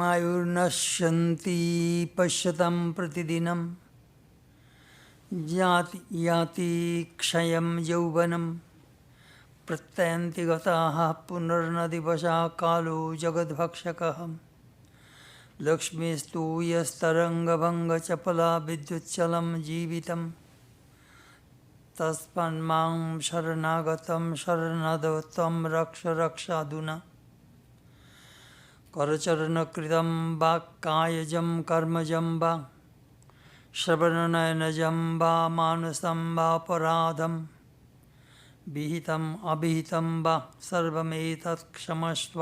आयुर्नश्यन्ति पश्यतं प्रतिदिनं याति क्षयं यौवनं प्रत्यन्ति गताः पुनर्न दिवसा कालो जगद्भक्षकः लक्ष्मीस्तु यस्तरङ्गभङ्गचपला विद्युच्चलं जीवितं तस्मान्मां शरणागतं शरणदत्तं रक्ष रक्षाधुना करचरणकृतं वा कायजं कर्मजं वा श्रवणनयनजं वा मानसं वापराधं विहितम् अविहितं वा सर्वमेतत् क्षमस्व।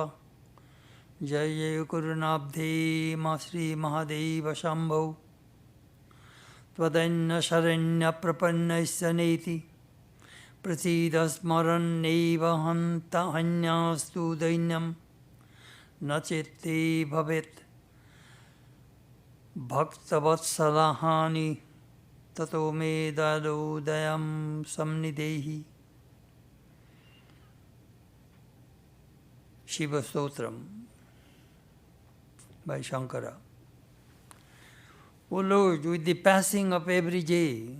जय जय गुरुनाब्धे मा श्रीमहादेव शम्भो त्वदन्यशरण्यप्रपन्नस्य नेति प्रसीद स्मरन्नैव हन्यास्तु दैन्यं न चेत्ते भवेत् भक्तवत्सलाहानि ततो मे दयोदयं संनिधेहि। Shiva Stotram by Shankara. O Lord, with the passing of every day,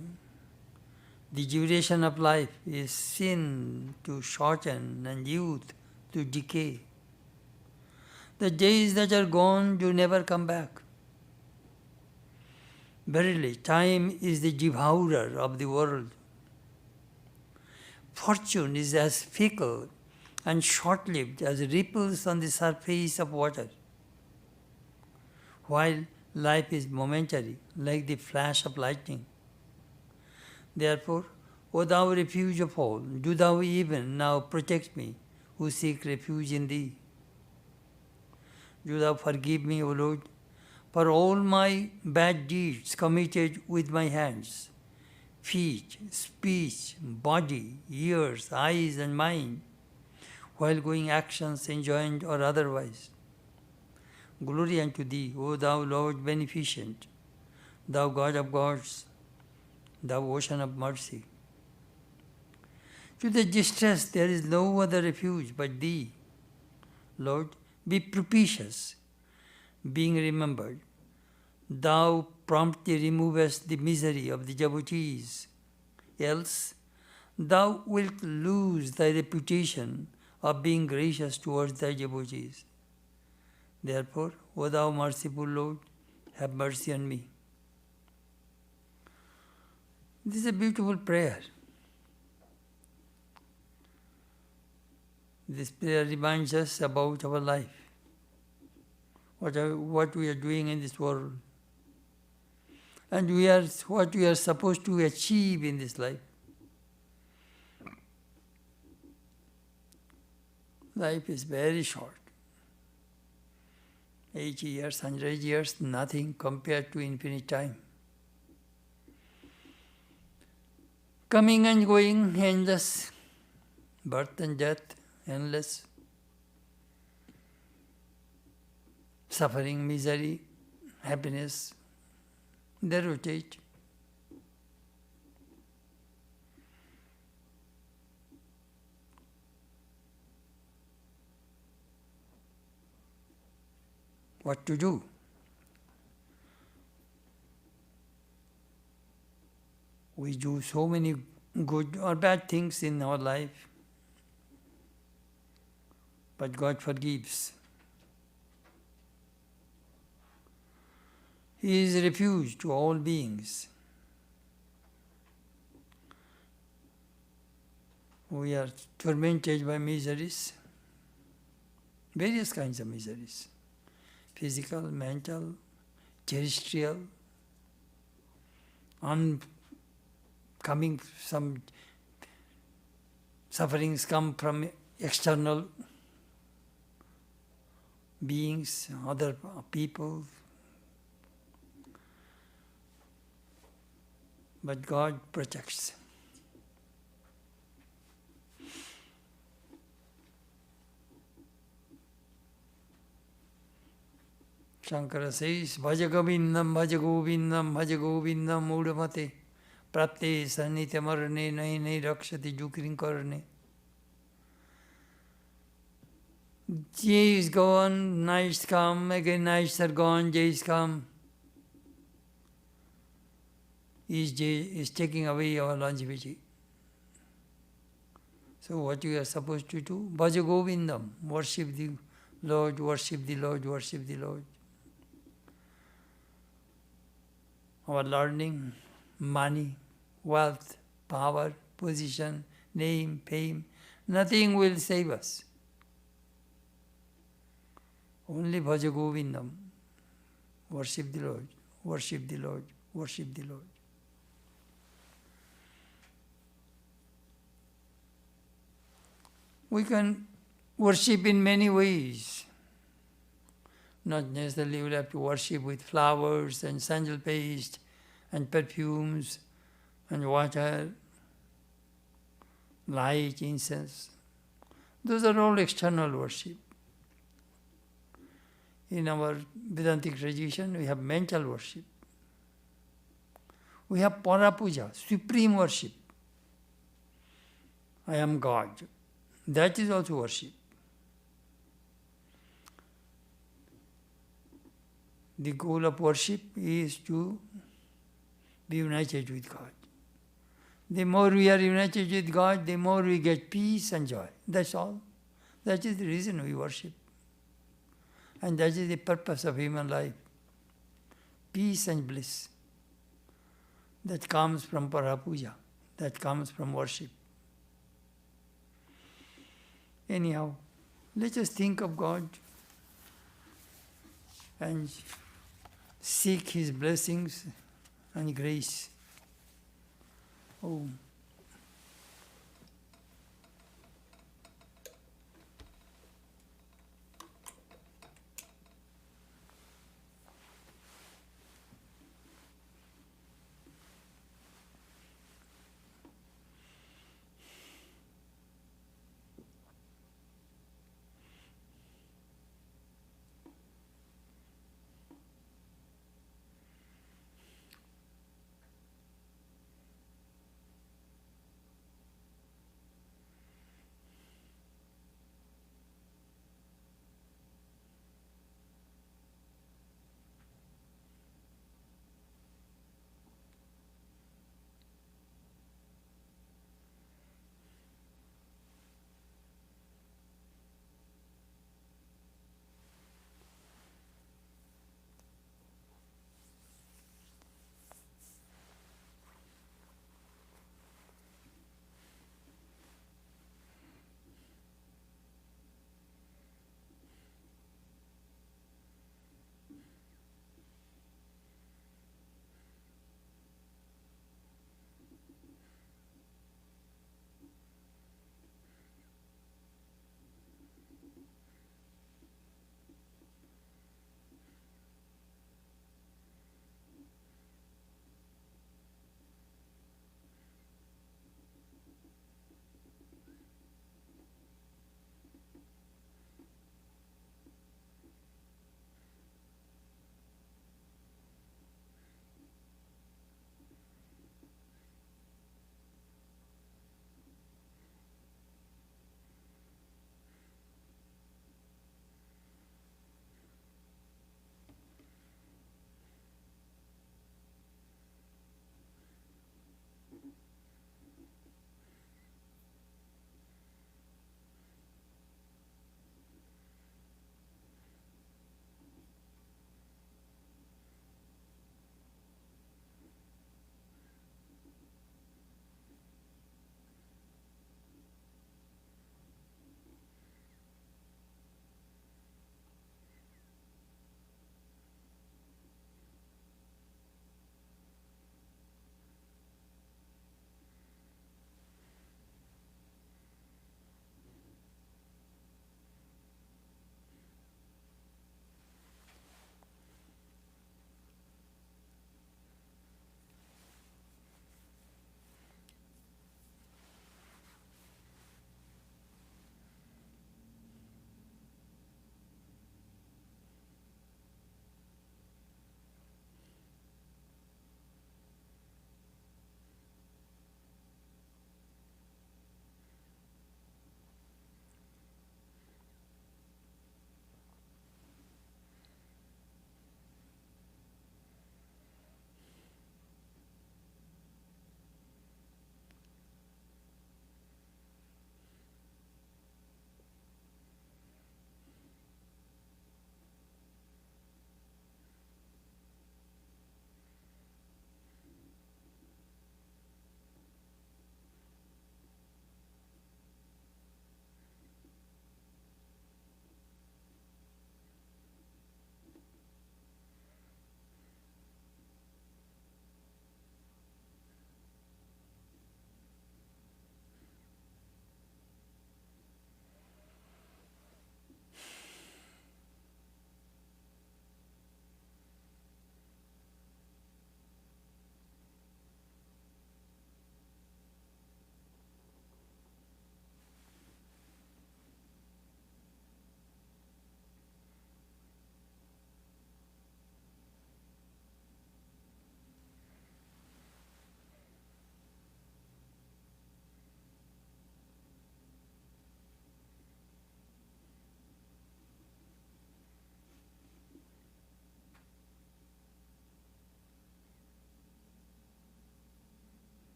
the duration of life is seen to shorten and youth to decay. The days that are gone do never come back. Verily, time is the devourer of the world. Fortune is as fickle and short-lived as ripples on the surface of water, while life is momentary, like the flash of lightning. Therefore, O thou refuge of all, do thou even now protect me, who seek refuge in thee. Do thou forgive me, O Lord, for all my bad deeds committed with my hands, feet, speech, body, ears, eyes, and mind, while going actions enjoined or otherwise. Glory unto thee, O thou Lord beneficent, thou God of gods, thou ocean of mercy. To the distressed there is no other refuge but thee. Lord, be propitious, being remembered. Thou promptly removest the misery of the devotees, else thou wilt lose thy reputation of being gracious towards thy devotees. Therefore, O thou merciful Lord, have mercy on me. This is a beautiful prayer. This prayer reminds us about our life, what we are doing in this world, and what we are supposed to achieve in this life. Life is very short. 80 years, 100 years, nothing compared to infinite time. Coming and going, endless. Birth and death, endless. Suffering, misery, happiness, they rotate. What to do? We do so many good or bad things in our life, but God forgives. He is refuge to all beings. We are tormented by miseries, various kinds of miseries. Physical, mental, terrestrial, some sufferings come from external beings, other people. But God protects. Shankara says, Bhaja Govindam, Bhaja Govindam, Bhaja Govindam, Mudamate, Prapte Sanitya Marane, Nahi Nahi Rakshati Jukrin Karane. Jay is gone, nights come, again nights are gone, Jay is come. Each day is taking away our longevity. So what you are supposed to do? Bhaja Govindam, worship the Lord, worship the Lord, worship the Lord. Our learning, money, wealth, power, position, name, fame, nothing will save us. Only Bhaja Govindam. Worship the Lord, worship the Lord, worship the Lord. We can worship in many ways. Not necessarily we have to worship with flowers and sandal paste and perfumes and water, light, incense. Those are all external worship. In our Vedantic tradition, we have mental worship. We have Parapuja, supreme worship. I am God. That is also worship. The goal of worship is to be united with God. The more we are united with God, the more we get peace and joy. That's all. That is the reason we worship. And that is the purpose of human life. Peace and bliss. That comes from Parapuja. That comes from worship. Anyhow, let us think of God and seek His blessings and grace. Oh.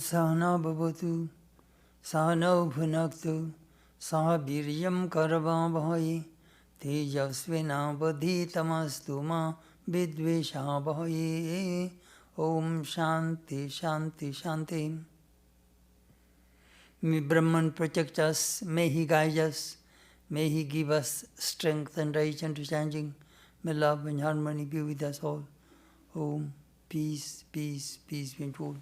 Sahana bhavatu, sahana bhunaktu, saha viryam karvam bhavai, tejasvina vadhitamastu ma vidvesha bhavai. Om Shanti Shanti Shanti. May Brahman protect us, may he guide us, may he give us strength and right understanding. May love and harmony be with us all. Om, peace, peace, peace be told.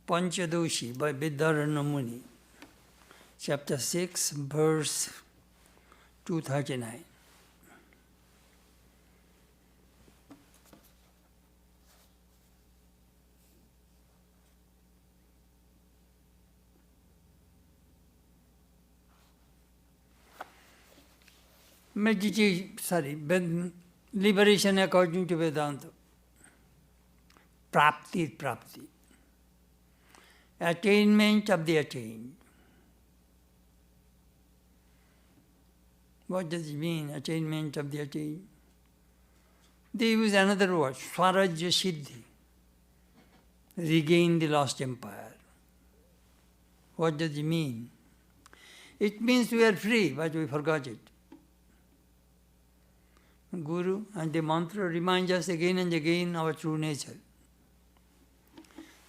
Panchadasi by Vedanta Muni, chapter 6, verse 239. Liberation according to Vedanta. Prapti, prapti. Attainment of the attained. What does it mean, attainment of the attained? They use another word, Swarajya Siddhi. Regain the lost empire. What does it mean? It means we are free, but we forgot it. Guru and the mantra remind us again and again our true nature.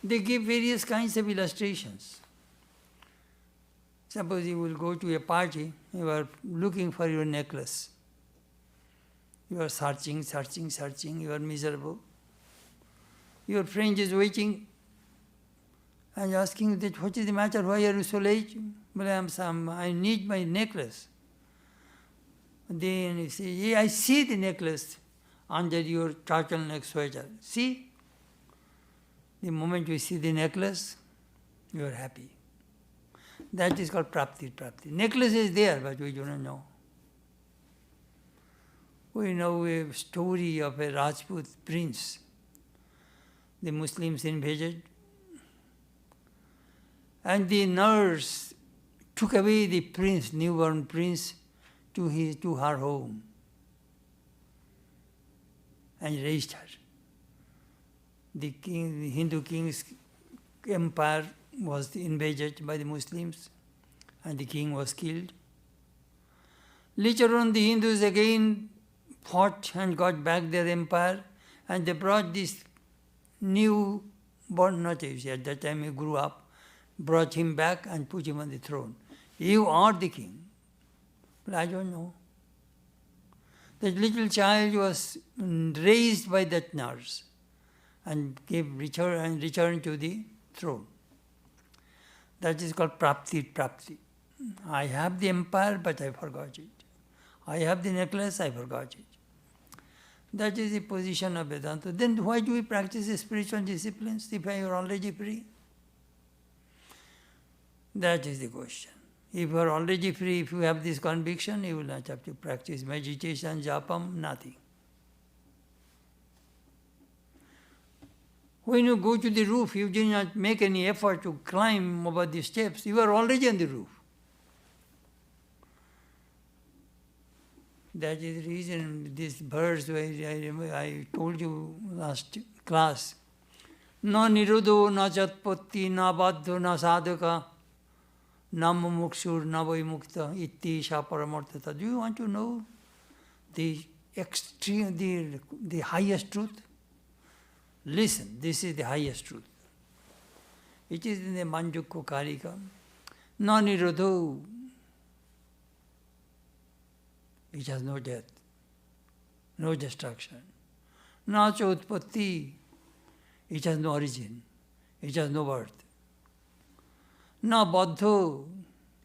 They give various kinds of illustrations. Suppose you will go to a party, you are looking for your necklace. You are searching, searching, searching, you are miserable. Your friend is waiting and asking that, what is the matter, why are you so late? Well, I need my necklace. Then you say, yeah, I see the necklace under your turtleneck sweater. See? The moment you see the necklace, you are happy. That is called prapti, prapti. Necklace is there, but we do not know. We know a story of a Rajput prince. The Muslims invaded, and the nurse took away the prince, newborn prince, to her home and raised her. The Hindu king's empire was invaded by the Muslims and the king was killed. Later on the Hindus again fought and got back their empire, and they brought this new born native, at that time he grew up, brought him back and put him on the throne. You are the king. But I don't know. That little child was raised by that nurse and returned to the throne. That is called prapti, prapti. I have the empire, but I forgot it. I have the necklace, I forgot it. That is the position of Vedanta. Then why do we practice spiritual disciplines if I are already free? That is the question. If you are already free, if you have this conviction, you will not have to practice meditation, japam, nothing. When you go to the roof, you do not make any effort to climb over the steps. You are already on the roof. That is the reason this verse where I told you last class. Na nirodho, na chatpatti, na baddho, na sadhaka, na mumukshur, na vaimukta, itti sha paramarthata. Do you want to know the extreme, the highest truth? Listen, this is the highest truth. It is in the Manjukko Karika. Na nirodho. It has no death, no destruction. Na cha utpatti. It has no origin. It has no birth. Na baddho.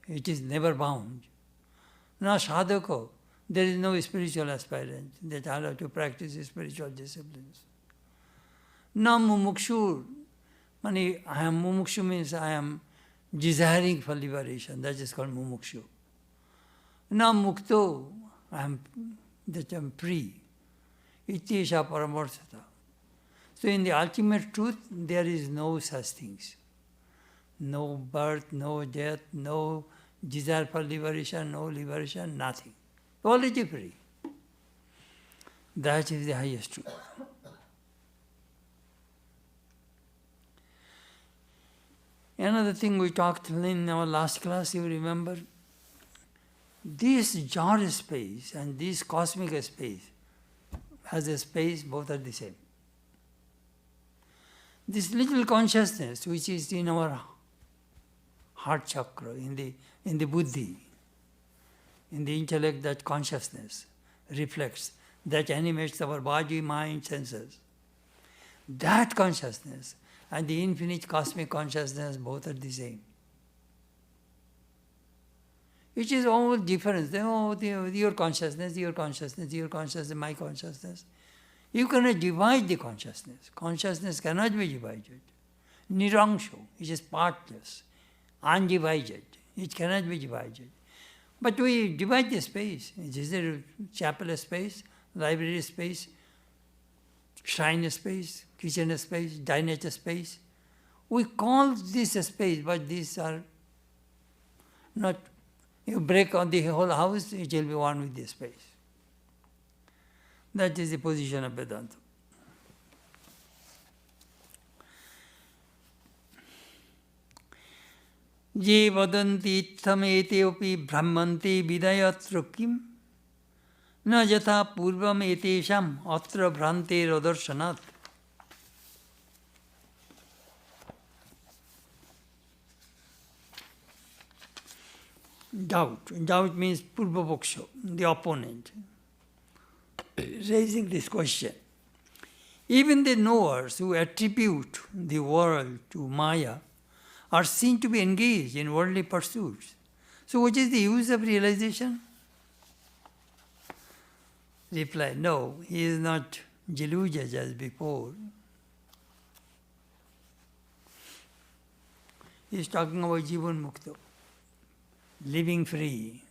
It is never bound. Na sadhako. There is no spiritual aspirant that I have to practice spiritual disciplines. Na mumukshu. I am mumukshu means I am desiring for liberation. That is called mumukshu. Na mukto. I am free. Ityesha paramarthata. So in the ultimate truth, there is no such things. No birth, no death, no desire for liberation, no liberation, nothing. Already free. That is the highest truth. Another thing we talked in our last class, you remember, this jar space and this cosmic space, as a space, both are the same. This little consciousness which is in our heart chakra, in the buddhi, in the intellect, that consciousness reflects, that animates our body, mind, senses. That consciousness and the infinite cosmic consciousness, both are the same. Which is all different. Your consciousness, your consciousness, your consciousness, my consciousness. You cannot divide the consciousness. Consciousness cannot be divided. Nirangsho, it is partless, undivided. It cannot be divided. But we divide the space. Is there chapel space, library space, shrine space, kitchen space, dining space? We call this a space, but these are not. You break on the whole house, it will be one with the space. That is the position of Vedanta. Je vadanti itthameteopi brahmanti vidayatra kim na jatha purvam etesham atra bhrante radarshanat. Doubt. Doubt means purvavaksha, the opponent, raising this question. Even the knowers who attribute the world to Maya are seen to be engaged in worldly pursuits. So what is the use of realization? Reply, no, he is not deluded as before. He is talking about Jivan Mukta, living free.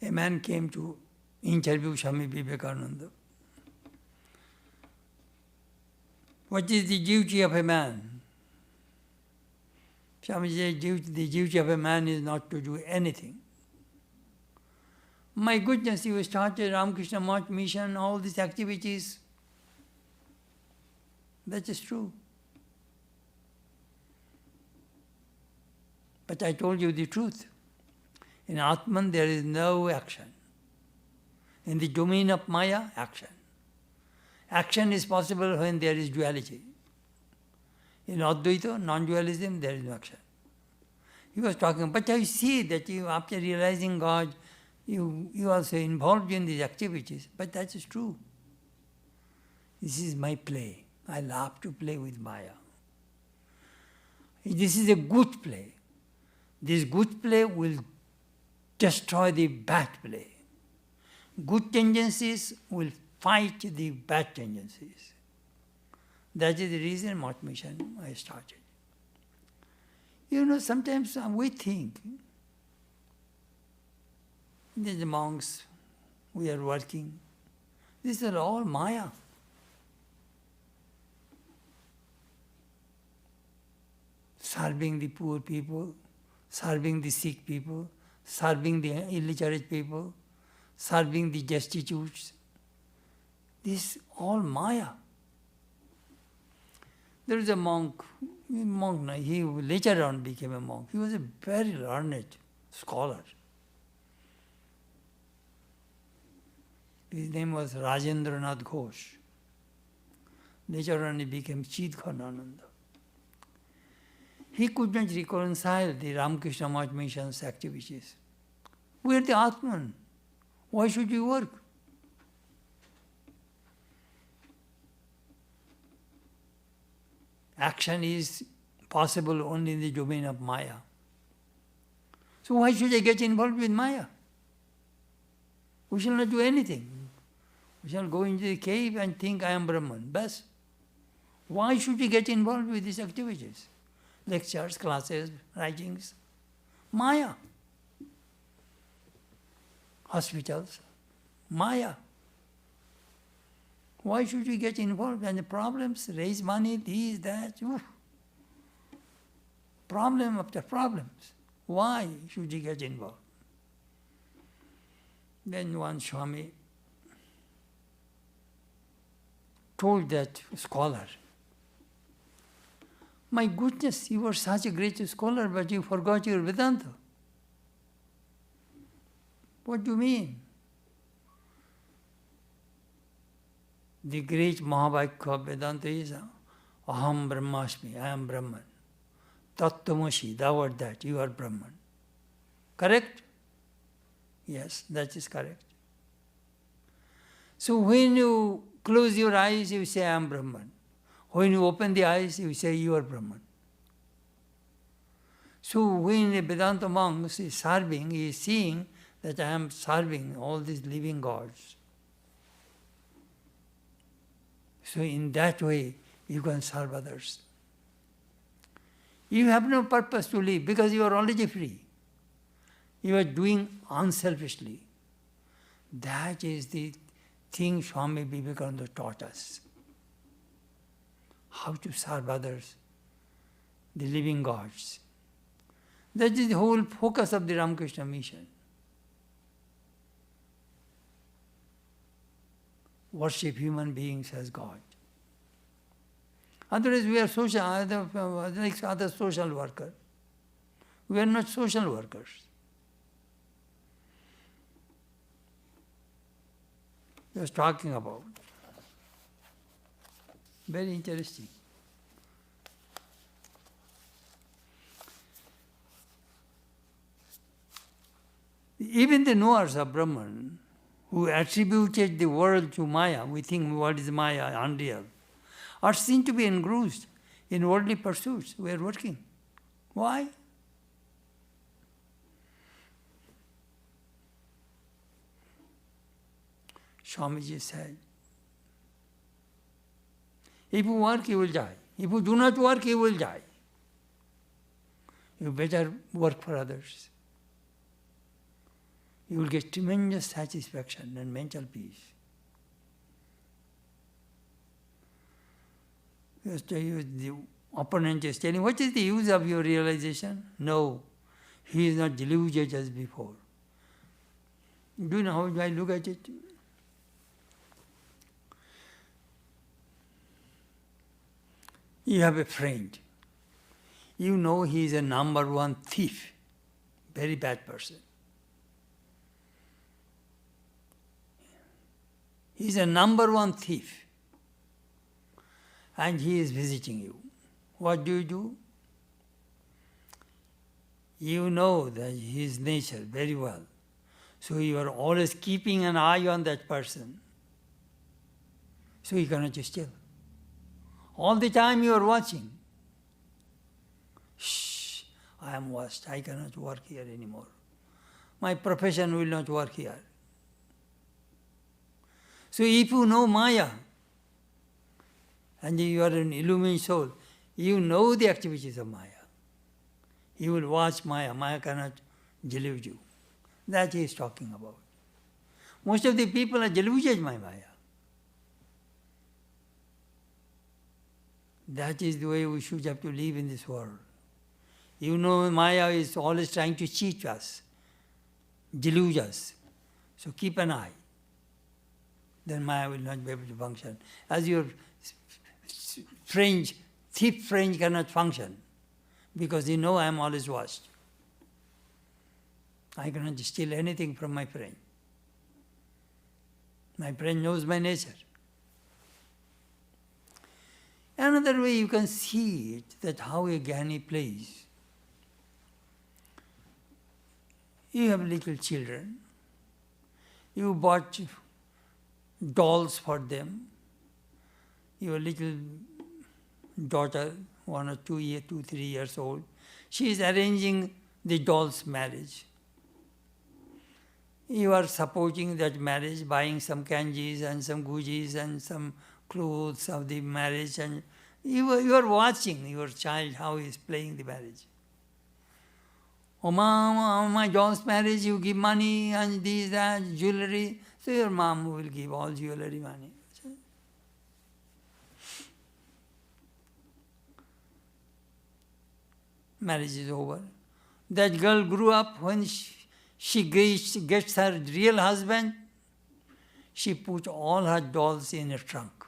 A man came to interview Swami Vivekananda. What is the duty of a man? Swami said, the duty of a man is not to do anything. My goodness, you started Ramakrishna Math mission, all these activities. That is true. But I told you the truth. In Atman there is no action. In the domain of Maya, action. Action is possible when there is duality. In Advaita, non-dualism, there is no action. He was talking, but I see that you, after realizing God, you also involved in these activities. But that is true. This is my play. I love to play with Maya. This is a good play. This good play will destroy the bad play. Good tendencies will fight the bad tendencies. That is the reason Math mission I started. You know, sometimes we think, these monks, we are working, these are all Maya. Serving the poor people, serving the sick people, serving the illiterate people, serving the destitutes. This is all Maya. There is a monk, he later on became a monk. He was a very learned scholar. His name was Rajendranath Ghosh. Later on he became Chidghanananda. He could not reconcile the Ramakrishna Math mission's activities. We are the Atman. Why should we work? action is possible only in the domain of Maya. So why should I get involved with Maya? We shall not do anything. We shall go into the cave and think I am Brahman. Bas. Why should we get involved with these activities? Lectures, classes, writings. Maya. Hospitals. Maya. Why should we get involved? And the problems, raise money, this, that. Oof. Problem after problems. Why should we get involved? Then one Swami told that scholar, my goodness, you were such a great scholar, but you forgot your Vedanta. What do you mean? The great Mahavakya of Vedanta is Aham Brahmasmi, I am Brahman. Tattvamasi, thou art that, you are Brahman. Correct? Yes, that is correct. So when you close your eyes, you say, I am Brahman. When you open the eyes, you say, you are Brahman. So when a Vedanta monk is serving, he is seeing that I am serving all these living gods. So in that way, you can serve others. You have no purpose to live because you are already free. You are doing unselfishly. That is the thing Swami Vivekananda taught us. How to serve others, the living gods. That is the whole focus of the Ramakrishna mission. Worship human beings as God. Otherwise we are social, like other social workers. We are not social workers. He was talking about. Very interesting. Even the knowers of Brahman, who attributed the world to Maya, we think what is Maya, unreal, are seen to be engrossed in worldly pursuits. We are working. Why? Swamiji said, if you work, you will die. If you do not work, you will die. You better work for others. You will get tremendous satisfaction and mental peace. The opponent is telling, what is the use of your realization? No, he is not deluded as before. Do you know how I look at it? You have a friend. You know he is a number one thief, very bad person. He is a number one thief. And he is visiting you. What do? You know that his nature very well. So you are always keeping an eye on that person. So you cannot steal. All the time you are watching. Shh, I am watched. I cannot work here anymore. My profession will not work here. So if you know Maya, and you are an illumined soul, you know the activities of Maya. You will watch Maya. Maya cannot delude you. That he is talking about. Most of the people are deluded by Maya. That is the way we should have to live in this world. You know Maya is always trying to cheat us, delude us. So keep an eye. Then Maya will not be able to function. As your thief friend cannot function because you know I am always watched. I cannot steal anything from my friend. My friend knows my nature. Another way you can see it, that how a Jnani plays. You have little children. You bought dolls for them. Your little daughter, 3 years old. She is arranging the doll's marriage. You are supporting that marriage, buying some kanjis and some gujis and some clothes of the marriage, and you are watching your child how he is playing the marriage. Oh, mom, my doll's marriage, you give money and this, that, jewelry. So your mom will give all jewelry money. Marriage is over. That girl grew up. When she gets her real husband, she puts all her dolls in a trunk.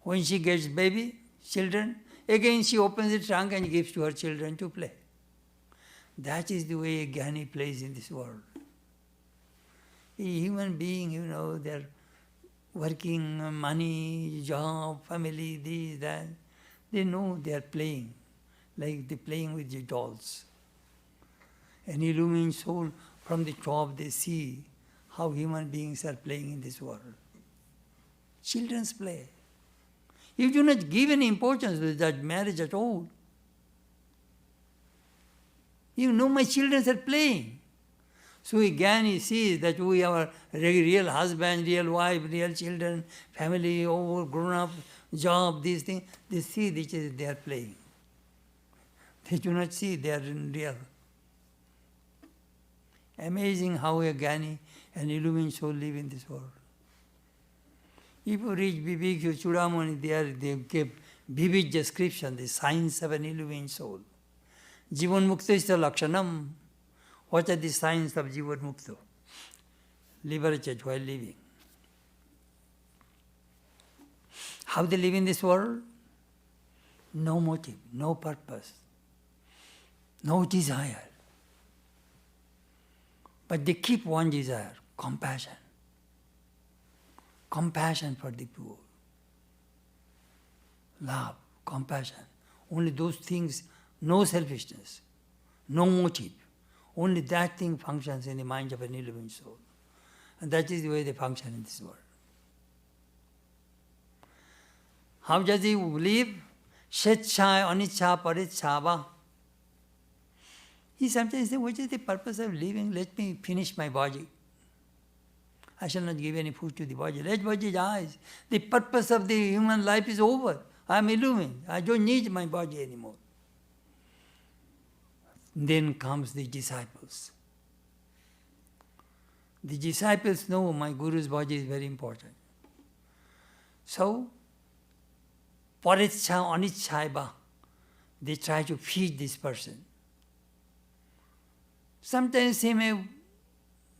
When she gets children, again she opens the trunk and gives to her children to play. That is the way a jnani plays in this world. A human being, they're working, money, job, family, this, that. They know they are playing, like they're playing with the dolls. An illumined soul, from the top they see how human beings are playing in this world. Children's play. You do not give any importance to that marriage at all. My children are playing. So again he sees that we have a real husband, real wife, real children, family, all grown up, job, these things. They see they are playing. They do not see they are in real. Amazing how a jnani, an illumined soul, live in this world. If you read Vivek Chudamani, they give vivid description, the signs of an illumined soul. Jivan Mukta is the Lakshanam. What are the signs of Jivan Mukta? Liberated while living. How they live in this world? No motive, no purpose, no desire. But they keep one desire, compassion. Compassion for the poor. Love, compassion. Only those things, no selfishness, no motive. Only that thing functions in the mind of an illumined soul. And that is the way they function in this world. How does he live? Shetchai, aniccha, paritchava. He sometimes says, what is the purpose of living? Let me finish my body. I shall not give any food to the body. Let body die. The purpose of the human life is over. I am illumined. I don't need my body anymore. Then comes the disciples. The disciples know my Guru's body is very important. So, parichha anichchaiva, they try to feed this person. Sometimes he may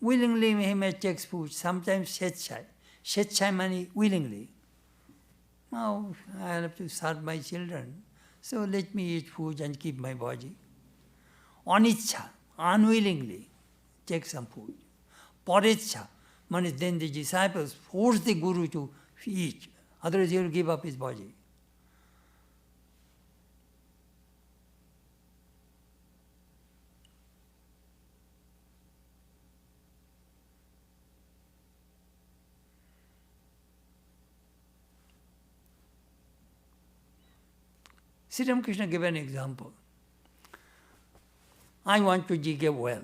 willingly take food, sometimes shetchai. Shetchai means willingly. Now I have to serve my children, so let me eat food and keep my body. Aniccha, unwillingly, take some food. Parichha means then the disciples force the Guru to eat, otherwise he will give up his body. Sri Ramakrishna gave an example. I want to dig a well.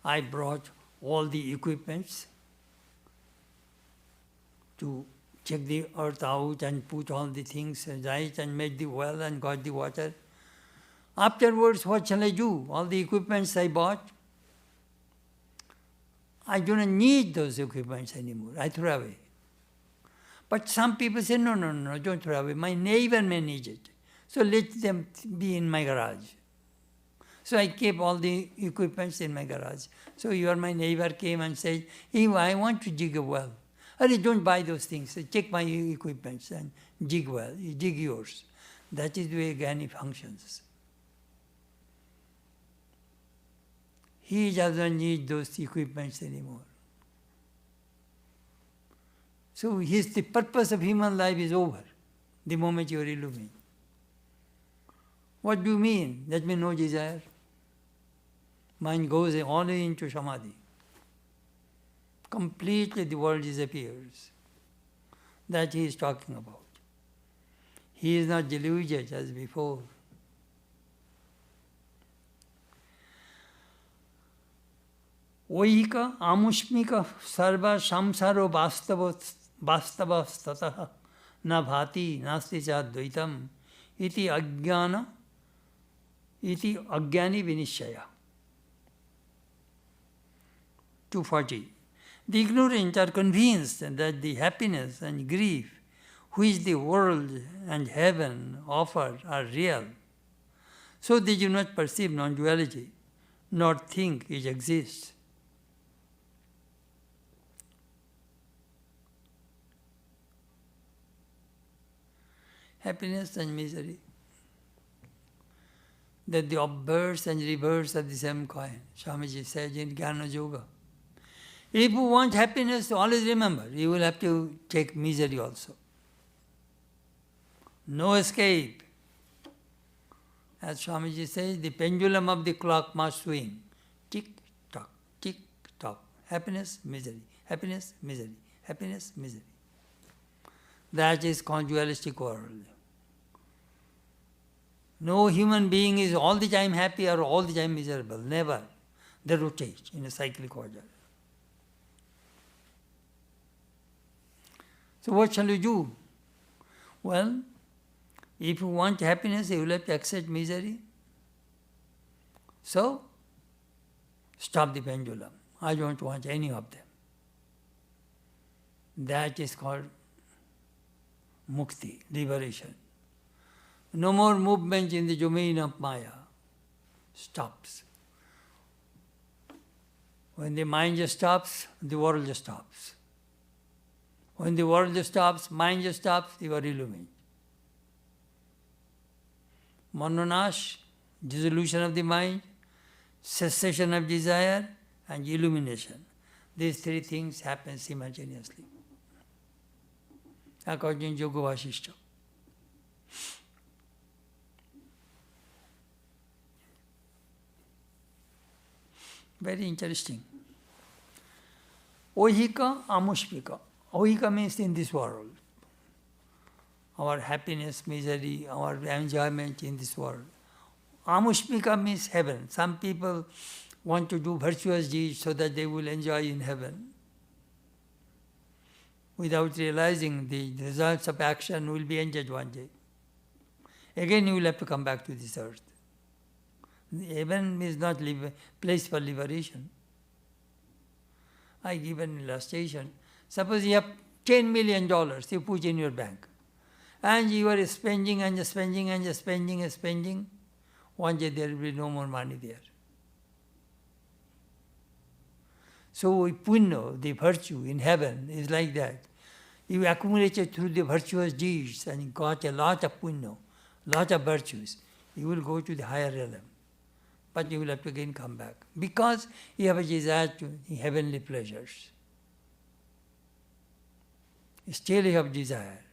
I brought all the equipments to check the earth out and put all the things right and made the well and got the water. Afterwards, what shall I do? All the equipments I bought, I do not need those equipments anymore. I throw away. But some people say, no, don't throw away. My neighbor may need it. So let them be in my garage. So I keep all the equipments in my garage. So my neighbor came and said, hey, I want to dig a well. Don't buy those things. Check my equipments and dig well. You dig yours. That is the way jnani functions. He doesn't need those equipments anymore. So the purpose of human life is over the moment you are illumined. What do you mean? That means no desire. Mind goes only into samadhi. Completely the world disappears. That he is talking about. He is not deluded as before. Oika amushmika sarva samsaro vastavastata na bhati nasti cha dvaitam iti ajnani vinishaya. 240. The ignorant are convinced that the happiness and grief which the world and heaven offer are real. So they do not perceive non-duality, nor think it exists. Happiness and misery, that the obverse and reverse of the same coin. Swamiji says in Jnana Yoga. If you want happiness, always remember, you will have to take misery also. No escape. As Swamiji says, the pendulum of the clock must swing. Tick, tock, tick, tock. Happiness, misery. Happiness, misery. Happiness, misery. That is dualistic world. No human being is all the time happy or all the time miserable. Never. They rotate in a cyclic order. So what shall you do? Well, if you want happiness, you will have to accept misery. So, stop the pendulum. I don't want any of them. That is called mukti, liberation. No more movement in the domain of Maya. Stops. When the mind just stops, the world just stops. When the world just stops, mind just stops, you are illumined. Mononash, dissolution of the mind, cessation of desire, and illumination. These three things happen simultaneously. According to Yoga Vasishta. Very interesting. Ohika amushpika. Ohika means in this world. Our happiness, misery, our enjoyment in this world. Amushpika means heaven. Some people want to do virtuous deeds so that they will enjoy in heaven. Without realizing the results of action will be ended one day. Again you will have to come back to this earth. Heaven is not place for liberation. I give an illustration. Suppose you have $10 million you put in your bank. And you are spending and spending and spending and spending. One day there will be no more money there. So punya, the virtue in heaven, is like that. You accumulated through the virtuous deeds and got a lot of punya, lot of virtues. You will go to the higher realm. But you will have to again come back. Because you have a desire to heavenly pleasures. Still you have desire.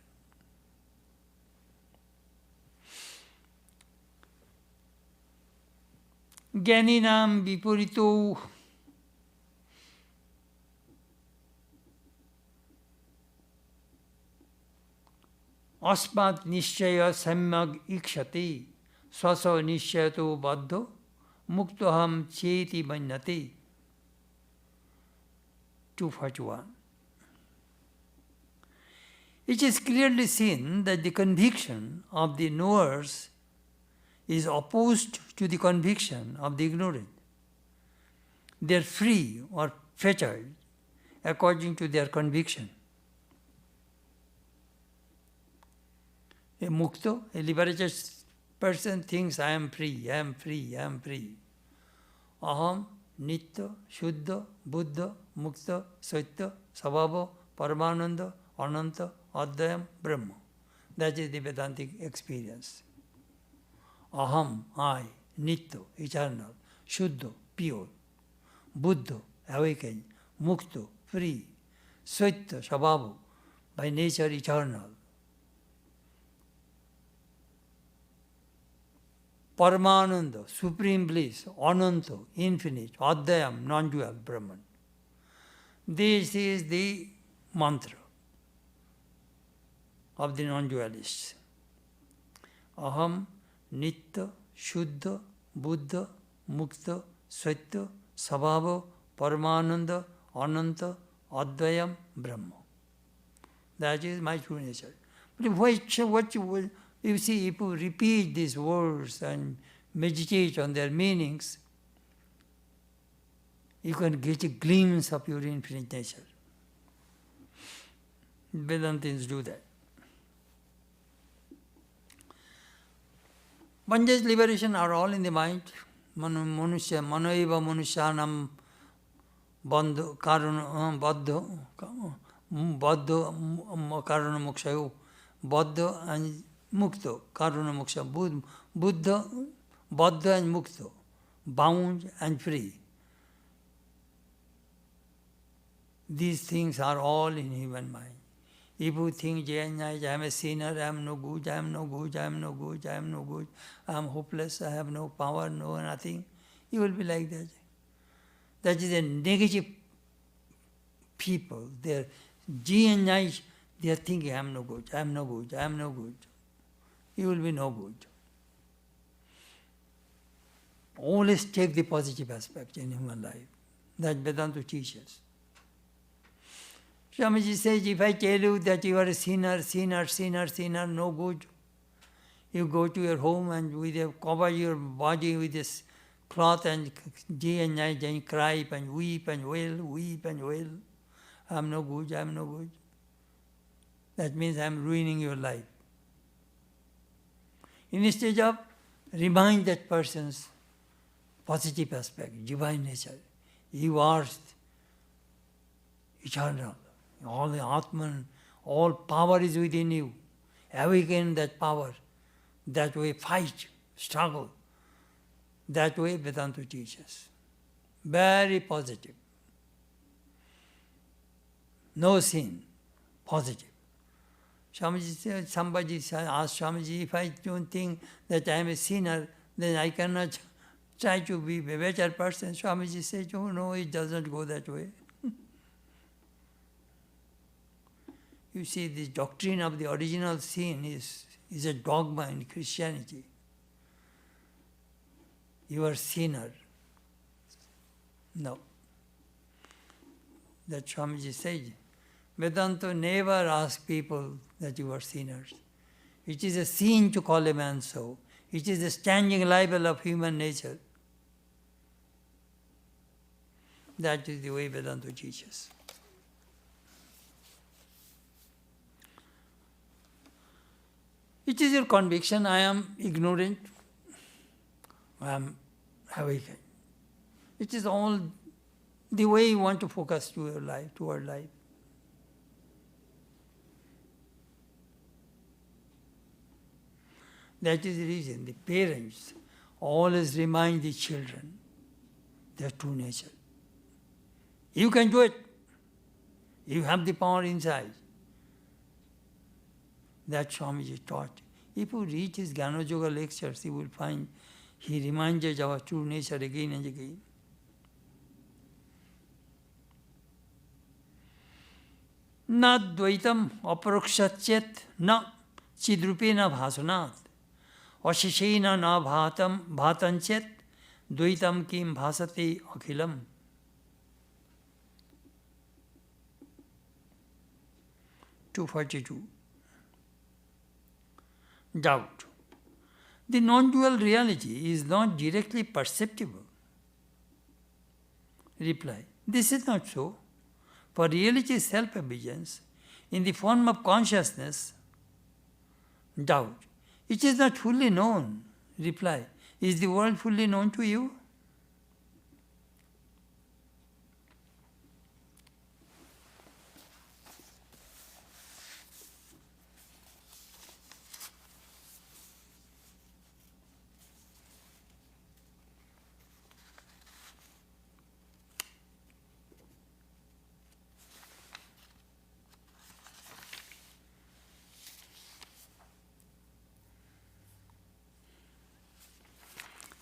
Jnaninam viparito asmat nishchaya samyag ikshati swasa nishchayato baddho muktoham cheti manyate. 241. It is clearly seen that the conviction of the knowers is opposed to the conviction of the ignorant. They are free or fettered according to their conviction. A mukto, a liberated person thinks, I am free, I am free, I am free. Aham, nitya, shuddha, buddha, mukta, saitya, sabhava, paramananda, ananta, adhyayam, brahma. That is the Vedantic experience. Aham, I, nitya, eternal, shuddha, pure, buddha, awakened, mukta, free, saitya, sabhava, by nature eternal. Paramananda, supreme bliss, ananta, infinite, adhyayam, non-dual, Brahman. This is the mantra of the non-dualists. aham, nitya, shuddha, buddha, mukta, satya, sabhava, paramananda, ananta, advayam, brahma. That is my true nature. But you see, if you repeat these words and meditate on their meanings, you can get a glimpse of your infinite nature. Vedantins do that. Pancha's liberation are all in the mind. Manusya, manoeva manusyanam bandha karana baddha karana mokshayo. Baddha and mukta karana moksha. Buddha, baddha and mukta, bound and free. These things are all in human mind. If you think day and night, I am a sinner, I am no good, I am no good, I am no good, I am no good, I am hopeless, I have no power, no nothing, you will be like that. That is a negative people. They are day and night, they are thinking, I am no good, I am no good, I am no good. You will be no good. Always take the positive aspect in human life. That Vedanta teaches. Swamiji says, if I tell you that you are a sinner, no good, you go to your home and cover your body with this cloth and day and night and cry and weep and wail. I am no good, I am no good. That means I am ruining your life. Instead of remind that person's positive aspect, divine nature, you are eternal. All the Atman, all power is within you. Awaken that power. That way fight, struggle. That way Vedanta teaches. Very positive. No sin. Positive. Somebody asked Swamiji, if I don't think that I am a sinner, then I cannot try to be a better person. Swamiji said, oh no, it doesn't go that way. You see, this doctrine of the original sin is a dogma in Christianity. You are sinner. No. That Swamiji said, Vedanta never asks people that you are sinners. It is a sin to call a man so. It is a standing libel of human nature. That is the way Vedanta teaches. It is your conviction, I am ignorant, I am awakened. It is all the way you want to focus to your life, toward life. That is the reason the parents always remind the children their true nature. You can do it. You have the power inside. That Swamiji taught. If you read his Jnana Yoga lectures, you will find he reminds us our true nature again and again. Na dvaitam aparokshatyet na chidrupena bhasanat ashishena na bhatanchet dvaitam kim bhasate akhilam. (242) Doubt. The non-dual reality is not directly perceptible. Reply. This is not so. For reality is self-evidence in the form of consciousness. Doubt. It is not fully known. Reply. Is the world fully known to you?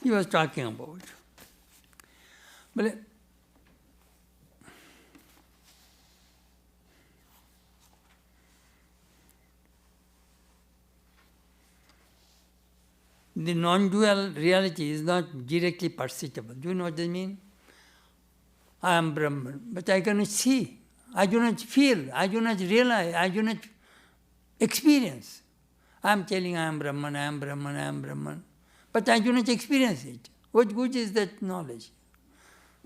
He was talking about. But the non-dual reality is not directly perceptible. Do you know what I mean? I am Brahman, but I cannot see. I do not feel. I do not realize. I do not experience. I am telling I am Brahman, I am Brahman, I am Brahman, but I do not experience it. What good is that knowledge?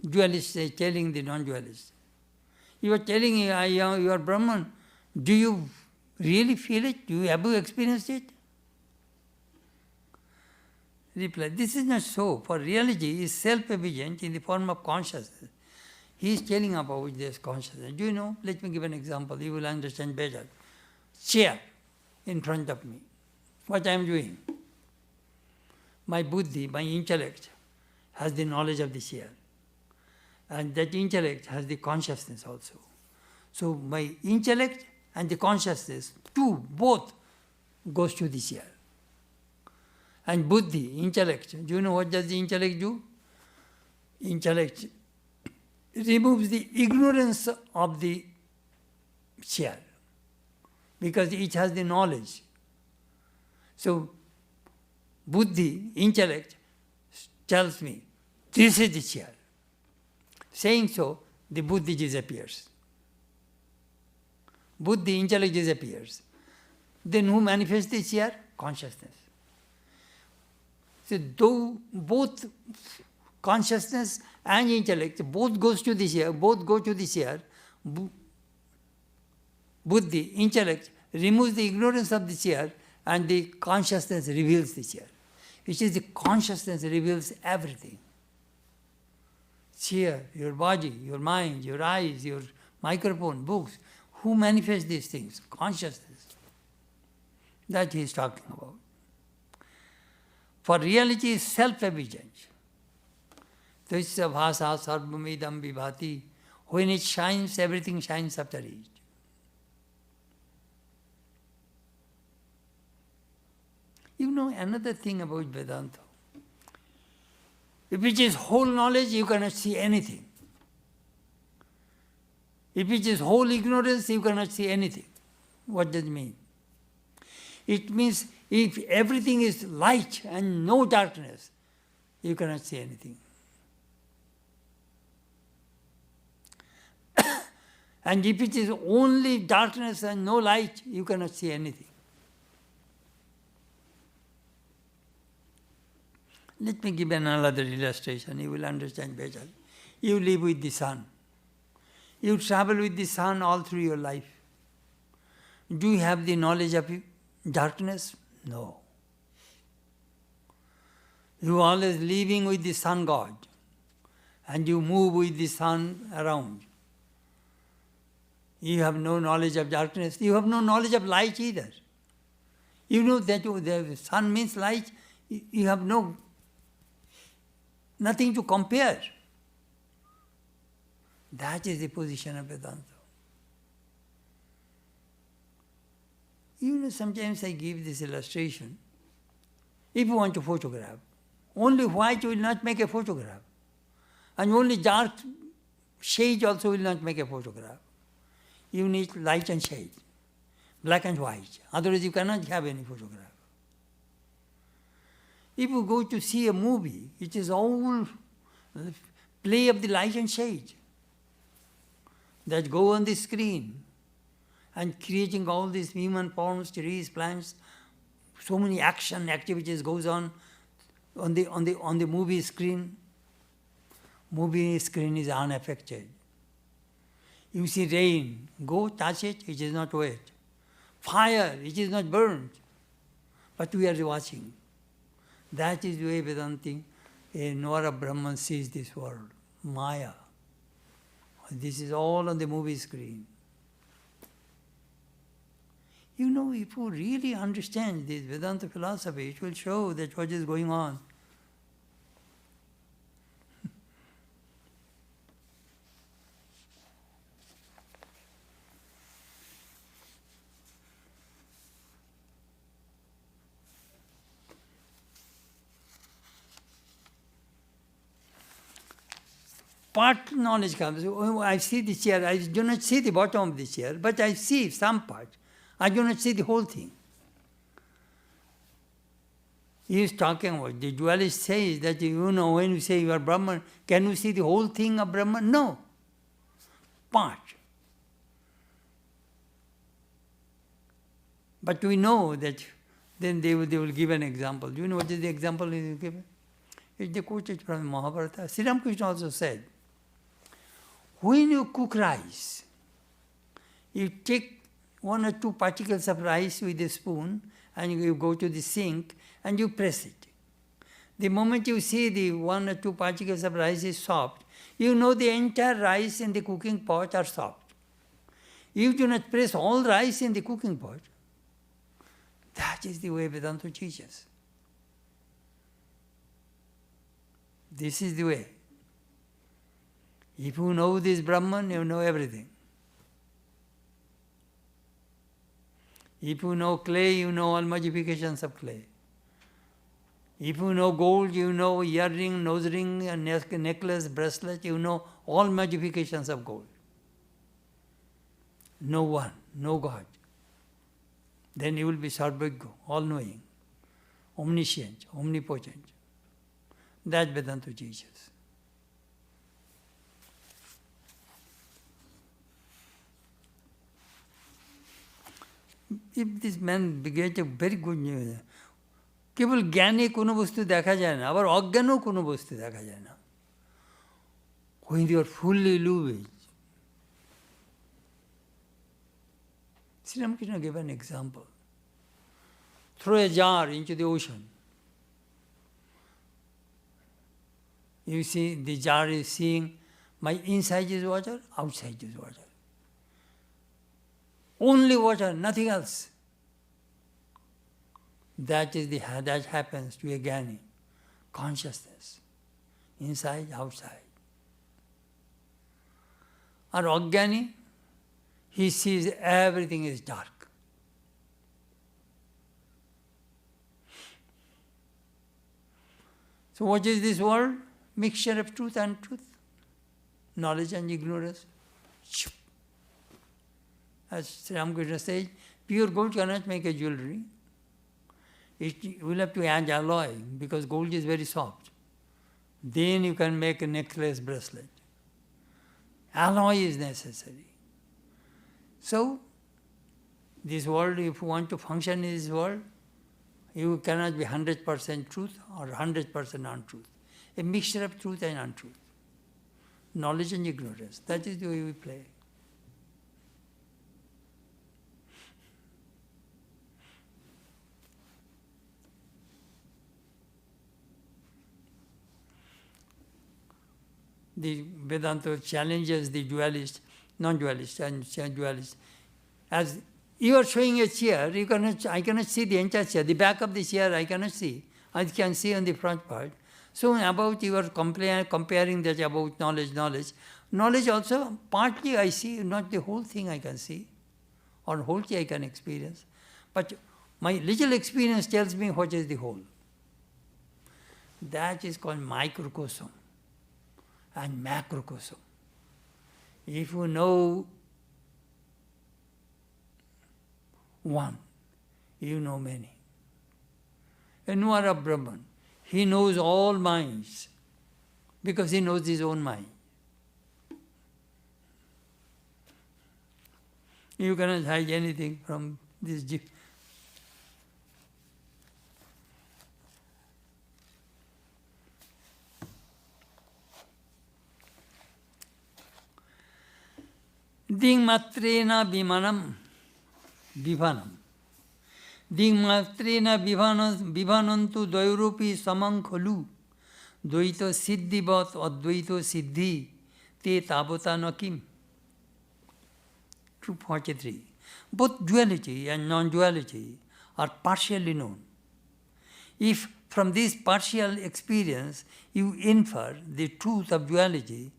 Dualist is telling the non-dualist. You are telling you are Brahman. Do you really feel it? Do you ever experience it? Reply, this is not so, for reality is self-evident in the form of consciousness. He is telling about this consciousness. Do you know? Let me give an example, you will understand better. Chair in front of me. What I am doing? My buddhi, my intellect, has the knowledge of the chair. And that intellect has the consciousness also. So my intellect and the consciousness, both goes to the chair. And buddhi, intellect, do you know what does the intellect do? Intellect removes the ignorance of the chair, because it has the knowledge. So buddhi, intellect, tells me, this is the chair. Saying so, the buddhi disappears. Buddhi, intellect disappears. Then who manifests the chair? Consciousness. So though both consciousness and intellect, both go to the chair, buddhi, intellect, removes the ignorance of the chair, and the consciousness reveals the chair. Which is the consciousness reveals everything. Chair, your body, your mind, your eyes, your microphone, books. Who manifests these things? Consciousness. That he is talking about. For reality is self-evident. Tasya bhasa sarvamidam vibhati. When it shines, everything shines after it. You know another thing about Vedanta. If it is whole knowledge, you cannot see anything. If it is whole ignorance, you cannot see anything. What does it mean? It means if everything is light and no darkness, you cannot see anything. And if it is only darkness and no light, you cannot see anything. Let me give another illustration, you will understand better. You live with the sun. You travel with the sun all through your life. Do you have the knowledge of darkness? No. You are always living with the sun god, and you move with the sun around. You have no knowledge of darkness. You have no knowledge of light either. You know that the sun means light. You have nothing to compare. That is the position of Vedanta. You know, sometimes I give this illustration. If you want to photograph, only white will not make a photograph. And only dark shade also will not make a photograph. You need light and shade, black and white. Otherwise you cannot have any photograph. If you go to see a movie, it is all play of the light and shade that go on the screen and creating all these human forms, trees, plants, so many activities goes on the movie screen. Movie screen is unaffected. You see rain, go touch it, it is not wet. Fire, it is not burned. But we are watching. That is the way Vedanta, a knower of Brahman, sees this world. Maya. This is all on the movie screen. You know, if you really understand this Vedanta philosophy, it will show that what is going on. Part knowledge comes. Oh, I see the chair. I do not see the bottom of the chair, but I see some part. I do not see the whole thing. He is talking about, the dualist says that, when you say you are Brahman, can you see the whole thing of Brahman? No. Part. But we know that then they will give an example. Do you know what is the example he is given? It's the quoted from Mahabharata. Sri Ramakrishna also said, when you cook rice, you take 1 or 2 particles of rice with a spoon and you go to the sink and you press it. The moment you see the 1 or 2 particles of rice is soft, you know the entire rice in the cooking pot are soft. You do not press all rice in the cooking pot. That is the way Vedanta teaches. This is the way. If you know this Brahman, you know everything. If you know clay, you know all modifications of clay. If you know gold, you know earring, nose ring, and necklace, bracelet, you know all modifications of gold. No one, no God. Then you will be Sarvagya, all-knowing, omniscient, omnipotent. That Vedanta teaches. If this man gets a very good news, কেবল জ্ঞানে কোনো বস্তু দেখা যায় না, আবার অজ্ঞানেও কোনো বস্তু দেখা যায় না। When you are fully illumined. Sri Ramakrishna gave an example. Throw a jar into the ocean. You see, the jar is seeing my inside is water, outside is water. Only water, nothing else. That happens to a jnani. Consciousness. Inside, outside. Or ajnani, he sees everything is dark. So what is this world? Mixture of truth and truth. Knowledge and ignorance. As Sri Ramakrishna says, pure gold cannot make a jewelry. It will have to add alloy because gold is very soft. Then you can make a necklace, bracelet. Alloy is necessary. So, this world, if you want to function in this world, you cannot be 100% truth or 100% untruth. A mixture of truth and untruth. Knowledge and ignorance. That is the way we play. The Vedanta challenges the dualist, non-dualist and dualist. As you are showing a chair, I cannot see the entire chair. The back of the chair I cannot see. I can see on the front part. So about you are comparing that about knowledge. Knowledge also, partly I see, not the whole thing I can see, or whole thing I can experience. But my little experience tells me what is the whole. That is called microcosm and macrocosm. If you know one, you know many. A knower of Brahman, he knows all minds because he knows his own mind. You cannot hide anything from this. Dingmatrena vivanam. Dingmatrena vivanantu dvairupi samang khalu. Dvaita siddhivat advaita siddhi te tabata nakim. 243. Both duality and non-duality are partially known. If from this partial experience you infer the truth of duality,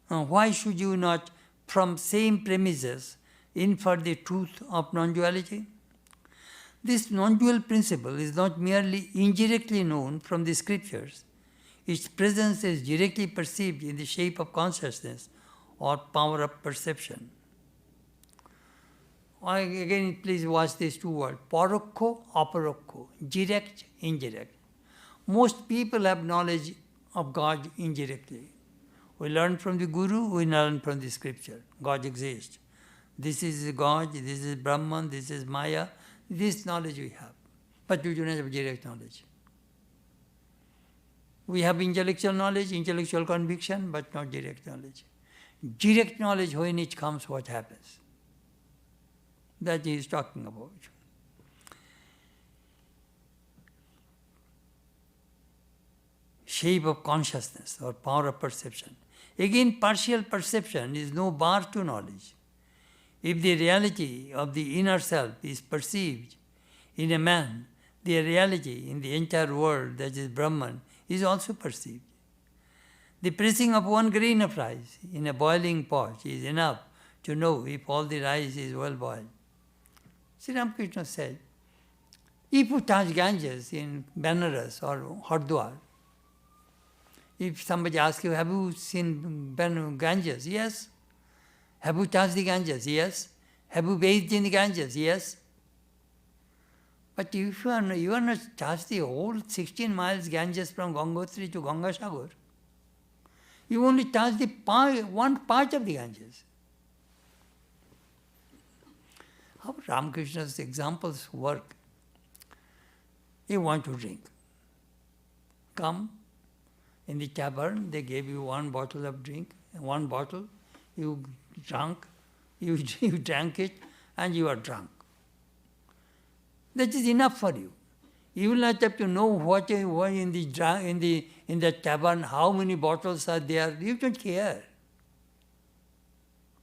why should you not, from same premises, infer the truth of non-duality? This non-dual principle is not merely indirectly known from the scriptures. Its presence is directly perceived in the shape of consciousness or power of perception. Again, please watch these two words, parokho, aparokho, direct, indirect. Most people have knowledge of God indirectly. We learn from the Guru, we learn from the scripture. God exists. This is God, this is Brahman, this is Maya. This knowledge we have. But we do not have direct knowledge. We have intellectual knowledge, intellectual conviction, but not direct knowledge. Direct knowledge, when it comes, what happens? That he is talking about. Shape of consciousness or power of perception. Again, partial perception is no bar to knowledge. If the reality of the inner self is perceived in a man, the reality in the entire world, that is Brahman, is also perceived. The pressing of one grain of rice in a boiling pot is enough to know if all the rice is well boiled. Sri Ramakrishna said, if you touch Ganges in Benares or Hardwar, if somebody asks you, have you seen Ganges? Yes. Have you touched the Ganges? Yes. Have you bathed in the Ganges? Yes. But if you are not touched the whole 16 miles Ganges from Gangotri to Gangasagar, you only touch the one part of the Ganges. How Ramakrishna's examples work. You want to drink. Come in the tavern, they gave you one bottle of drink, one bottle, you drank, you drank it, and you are drunk. That is enough for you. You will not have to know what in the tavern, how many bottles are there. You don't care.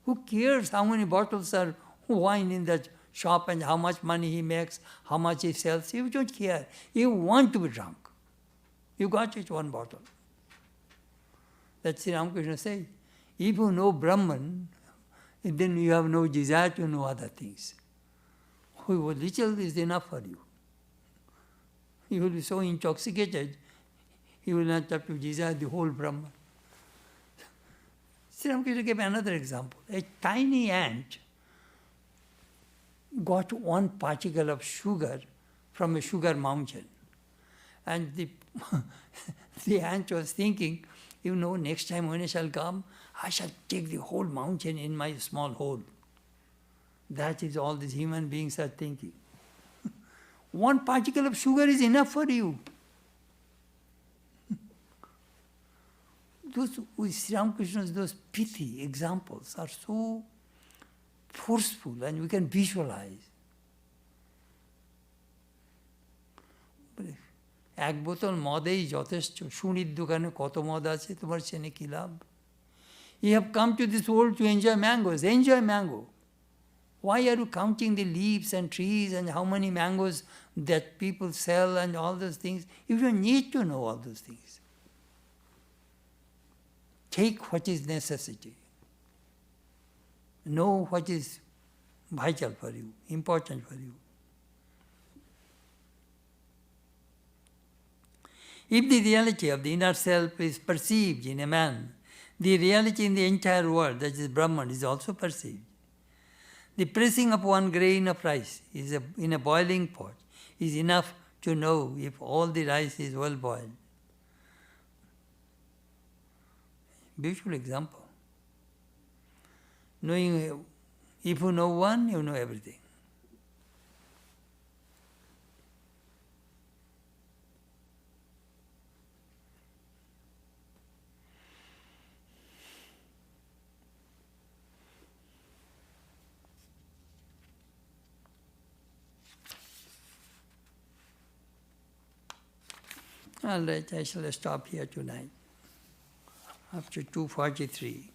Who cares how many bottles are wine in that shop and how much money he makes, how much he sells? You don't care. You want to be drunk. You got it, one bottle. That's Sri Ramakrishna says. If you know Brahman, then you have no desire to know other things. Little is enough for you. You will be so intoxicated, you will not have to desire the whole Brahman. Sri Ramakrishna gave another example. A tiny ant got one particle of sugar from a sugar mountain. And the ant was thinking, next time when I shall come, I shall take the whole mountain in my small hole. That is all these human beings are thinking. One particle of sugar is enough for you. Those Sri Ramakrishna's, those pithy examples are so forceful and we can visualize. এক বোতল মদেই যথেষ্ট, শুনির দোকানে কত মদ আছে, তোমার চেনে কি লাভ? You have come to this world to enjoy mangoes. Enjoy mango. Why are you counting the leaves and trees and how many mangoes that people sell and all those things? You don't need to know all those things. Take what is necessity. Know what is vital for you, important for you. If the reality of the inner self is perceived in a man, the reality in the entire world, that is Brahman, is also perceived. The pressing of one grain of rice in a boiling pot is enough to know if all the rice is well boiled. Beautiful example. Knowing, if you know one, you know everything. All right, I shall stop here tonight. After 2:43.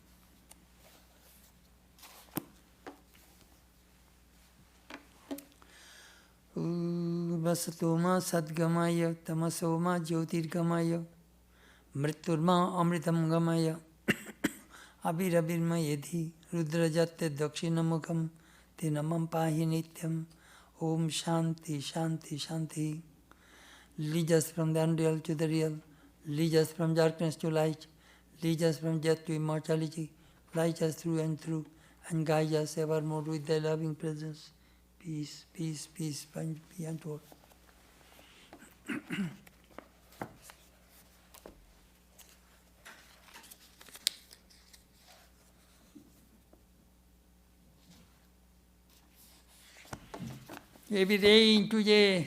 Vasatoma sadgamaya tamasoma jyotirgamaya mriturma amritam gamaya abhirabirma yedhi rudrajatte dakshinamukam tinamam pahi nityam. Om Shanti Shanti Shanti. Lead us from the unreal to the real. Lead us from darkness to light. Lead us from death to immortality. Light us through and through and guide us evermore with thy loving presence. peace, peace, peace, be unto all. Every day into the